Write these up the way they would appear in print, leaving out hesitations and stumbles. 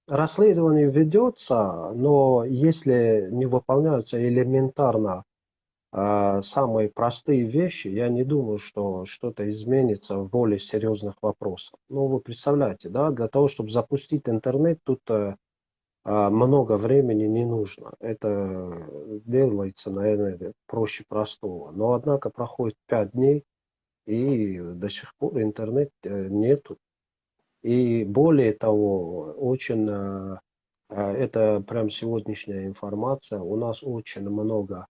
Расследование ведется, но если не выполняются элементарно самые простые вещи, я не думаю, что что-то изменится в более серьезных вопросах. Ну, вы представляете, да, для того, чтобы запустить интернет, тут много времени не нужно. Это делается, наверное, проще простого. Но, однако, проходит 5 дней, и до сих пор интернет нету. И более того, очень, это прям сегодняшняя информация, у нас очень много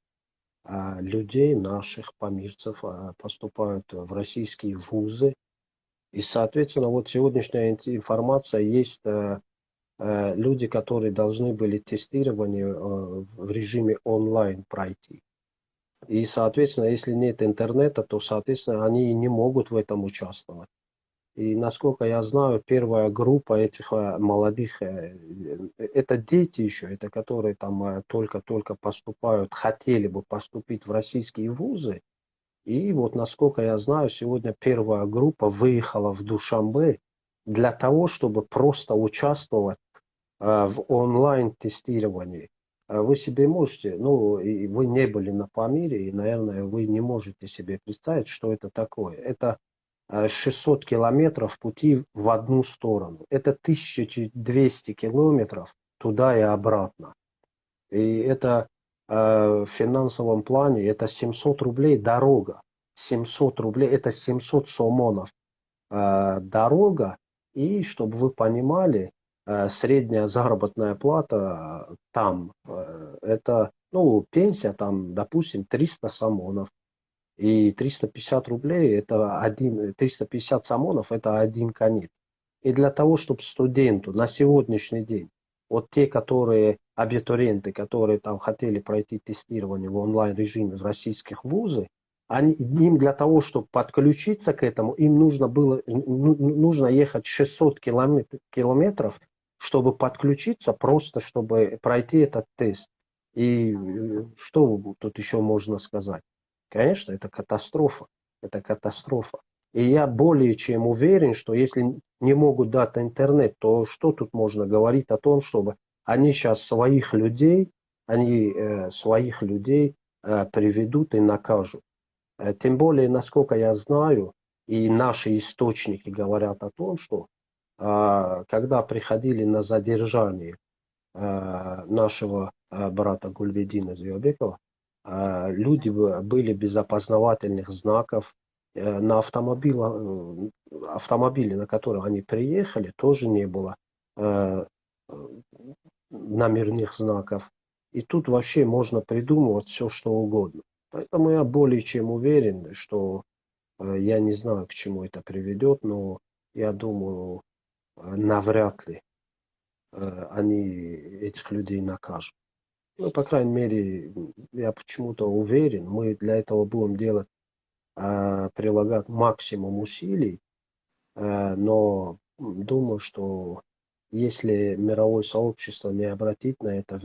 людей, наших помирцев, поступают в российские вузы. И, соответственно, вот сегодняшняя информация есть люди, которые должны были тестирование в режиме онлайн пройти. И, соответственно, если нет интернета, то, соответственно, они и не могут в этом участвовать. И, насколько я знаю, первая группа этих молодых, это дети еще, это которые там только-только поступают, хотели бы поступить в российские вузы. И вот, насколько я знаю, сегодня первая группа выехала в Душанбе для того, чтобы просто участвовать в онлайн-тестировании. Вы себе можете, ну, и вы не были на Памире, и, наверное, вы не можете себе представить, что это такое. Это 600 километров пути в одну сторону. Это 1200 километров туда и обратно. И это в финансовом плане, это 700 рублей дорога. 700 рублей, это 700 сомонов дорога. И, чтобы вы понимали, средняя заработная плата там, это, ну, пенсия там, допустим, 300 сомонов. И 350 рублей, это 350 сомонов, это один конец. И для того, чтобы студенту на сегодняшний день, вот те, которые, абитуриенты, которые там хотели пройти тестирование в онлайн-режиме в российских вузах, им для того, чтобы подключиться к этому, им нужно ехать 600 километров, чтобы подключиться, просто чтобы пройти этот тест. И что тут еще можно сказать? Конечно, это катастрофа. Это катастрофа. И я более чем уверен, что если не могут дать интернет, то что тут можно говорить о том, чтобы они сейчас своих людей приведут и накажут. Тем более, насколько я знаю, и наши источники говорят о том, что когда приходили на задержание нашего брата Гульведина Зиобекова, люди были без опознавательных знаков. На автомобиле, на котором они приехали, тоже не было э, номерных знаков. И тут вообще можно придумывать все, что угодно. Поэтому я более чем уверен, что я не знаю, к чему это приведет, но я думаю, навряд ли они этих людей накажут. Ну, по крайней мере, я почему-то уверен, мы для этого будем делать, прилагать максимум усилий, но думаю, что если мировое сообщество не обратит на это